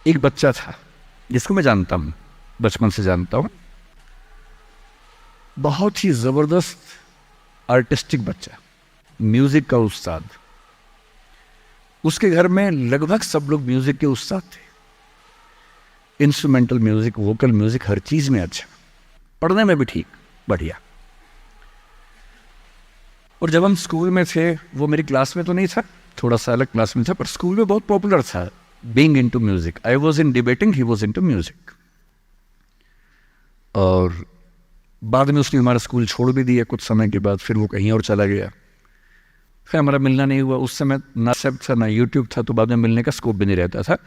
एक बच्चा था जिसको मैं जानता हूँ, बचपन से जानता हूँ, बहुत ही ज़बरदस्त आर्टिस्टिक बच्चा, म्यूज़िक का उस्ताद। उसके घर में लगभग सब लोग म्यूज़िक के उस्ताद थे, इंस्ट्रूमेंटल म्यूज़िक, वोकल म्यूज़िक, हर चीज़ में अच्छा, पढ़ने में भी ठीक, बढ़िया। और जब हम स्कूल में थे, वो मेरी क्लास में तो नहीं था, थोड़ा सा अलग क्लास में था, पर स्कूल में बहुत पॉपुलर था, being into music. I was in debating, he was into music. और बाद में उसने हमारा स्कूल छोड़ भी दिया कुछ समय के बाद, फिर वो कहीं और चला गया, फिर हमारा मिलना नहीं हुआ। उस समय ना सब था ना यूट्यूब था, तो बाद में मिलने का स्कोप भी नहीं रहता था।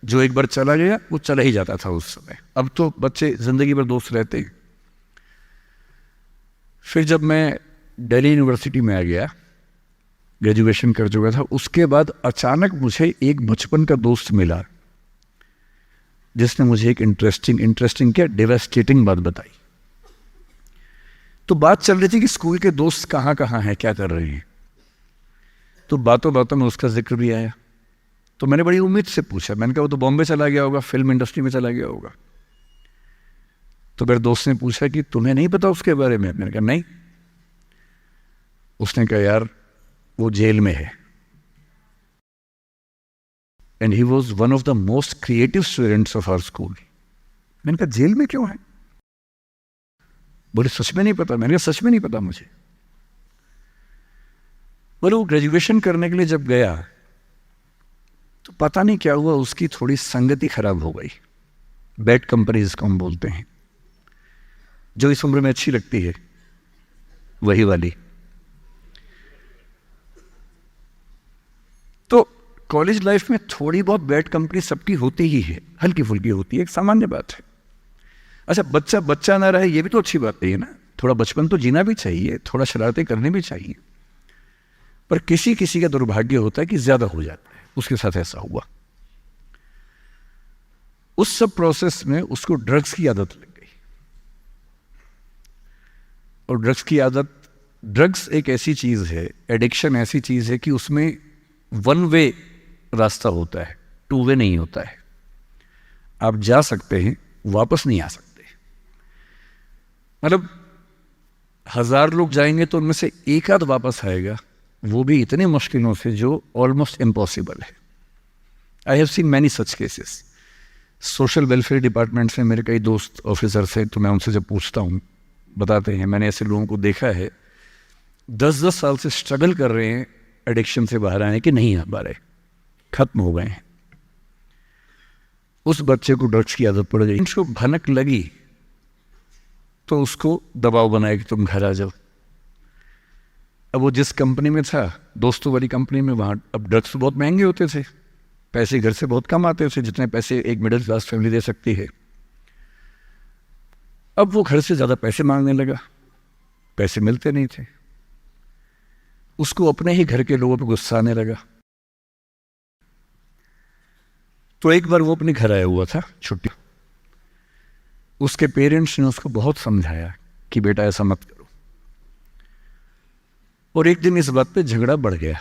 जो एक बार चला गया वो चला ही जाता था उस समय। अब तो बच्चे जिंदगी भर दोस्त रहते हैं। फिर जब मैं दिल्ली यूनिवर्सिटी में आ गया, ग्रेजुएशन कर चुका था, उसके बाद अचानक मुझे एक बचपन का दोस्त मिला जिसने मुझे एक इंटरेस्टिंग क्या डेवास्टेटिंग बात बताई। तो बात चल रही थी कि स्कूल के दोस्त कहाँ कहाँ हैं, क्या कर रहे हैं, तो बातों बातों में उसका जिक्र भी आया। तो मैंने बड़ी उम्मीद से पूछा, मैंने कहा वो तो बॉम्बे चला गया होगा, फिल्म इंडस्ट्री में चला गया होगा। तो मेरे दोस्त ने पूछा कि तुम्हें नहीं पता उसके बारे में? मैंने कहा नहीं। उसने कहा यार वो जेल में है, and he was one of the most creative students of our school. मैंने कहा जेल में क्यों है? बोले सच में नहीं पता। मैंने कहा सच में नहीं पता मुझे। बोले वो ग्रेजुएशन करने के लिए जब गया तो पता नहीं क्या हुआ, उसकी थोड़ी संगति खराब हो गई। बैड कंपनी जिसको हम बोलते हैं, जो इस उम्र में अच्छी लगती है, वही वाली। तो कॉलेज लाइफ में थोड़ी बहुत बैड कंपनी सबकी होती ही है, हल्की फुल्की होती है, एक सामान्य बात है। अच्छा, बच्चा बच्चा ना रहे ये भी तो अच्छी बात नहीं है ना, थोड़ा बचपन तो जीना भी चाहिए, थोड़ा शरारतें करनी भी चाहिए। पर किसी किसी का दुर्भाग्य होता है कि ज्यादा हो जाता है, उसके साथ ऐसा हुआ। उस सब प्रोसेस में उसको ड्रग्स की आदत लग गई। और ड्रग्स एक ऐसी चीज है, एडिक्शन ऐसी चीज है कि उसमें वन वे रास्ता होता है, टू वे नहीं होता है। आप जा सकते हैं, वापस नहीं आ सकते। मतलब 1000 लोग जाएंगे तो उनमें से एक आध वापस आएगा, वो भी इतनी मुश्किलों से जो ऑलमोस्ट इम्पॉसिबल है। I have seen many such cases. Social welfare department से मेरे कई दोस्त ऑफिसर से, तो मैं उनसे जब पूछता हूँ बताते हैं, मैंने ऐसे लोगों को देखा है 10-10 साल से स्ट्रगल कर रहे हैं एडिक्शन से बाहर आने के, नहीं आ पा रहे, खत्म हो गए हैं। उस बच्चे को ड्रग्स की आदत पड़ गई, उसको भनक लगी तो उसको दबाव बनाया कि तुम घर आ जाओ। अब वो जिस कंपनी में था, दोस्तों वाली कंपनी में, वहाँ अब ड्रग्स बहुत महंगे होते थे, पैसे घर से बहुत कम आते थे, जितने पैसे एक मिडिल क्लास फैमिली दे सकती है। अब वो घर से ज़्यादा पैसे मांगने लगा, पैसे मिलते नहीं थे, उसको अपने ही घर के लोगों पर गुस्सा आने लगा। तो एक बार वो अपने घर आया हुआ था छुट्टी, उसके पेरेंट्स ने उसको बहुत समझाया कि बेटा ऐसा मत करो। और एक दिन इस बात पे झगड़ा बढ़ गया।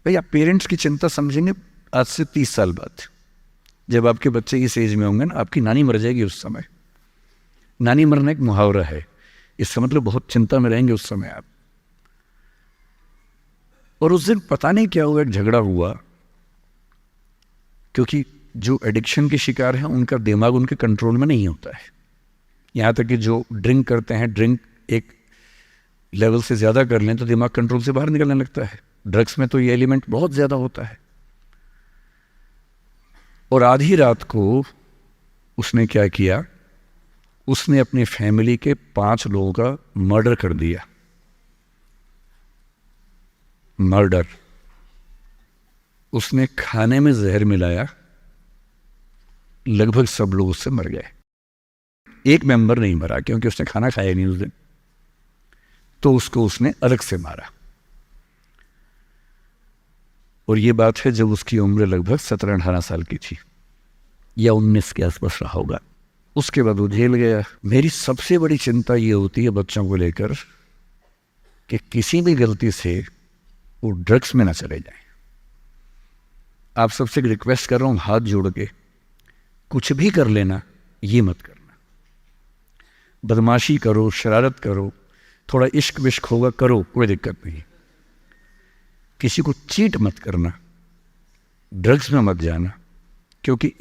भाई आप पेरेंट्स की चिंता समझेंगे आज से 30 साल बाद, जब आपके बच्चे इस एज में होंगे ना, आपकी नानी मर जाएगी उस समय। नानी मरना एक मुहावरा है, इसका मतलब बहुत चिंता में रहेंगे उस समय आप। और उस दिन पता नहीं क्या हुआ, एक झगड़ा हुआ, क्योंकि जो एडिक्शन के शिकार हैं उनका दिमाग उनके कंट्रोल में नहीं होता है। यहाँ तक कि जो ड्रिंक करते हैं, ड्रिंक एक लेवल से ज़्यादा कर लें तो दिमाग कंट्रोल से बाहर निकलने लगता है। ड्रग्स में तो ये एलिमेंट बहुत ज़्यादा होता है। और आधी रात को उसने क्या किया, उसने अपनी फैमिली के 5 लोगों का मर्डर कर दिया। मर्डर। उसने खाने में जहर मिलाया, लगभग सब लोग उससे मर गए। एक मेंबर नहीं मरा क्योंकि उसने खाना खाया नहीं उस दिन, तो उसको उसने अलग से मारा। और ये बात है जब उसकी उम्र लगभग 17-18 साल की थी, या 19 के आसपास रहा होगा। उसके बाद वो जेल गया। मेरी सबसे बड़ी चिंता ये होती है बच्चों को लेकर कि किसी भी गलती से वो ड्रग्स में ना चले जाएं। आप सबसे रिक्वेस्ट कर रहा हूँ हाथ जोड़ के कुछ भी कर लेना, ये मत करना। बदमाशी करो, शरारत करो, थोड़ा इश्क विश्क होगा करो, कोई दिक्कत नहीं। किसी को चीट मत करना, ड्रग्स में मत जाना, क्योंकि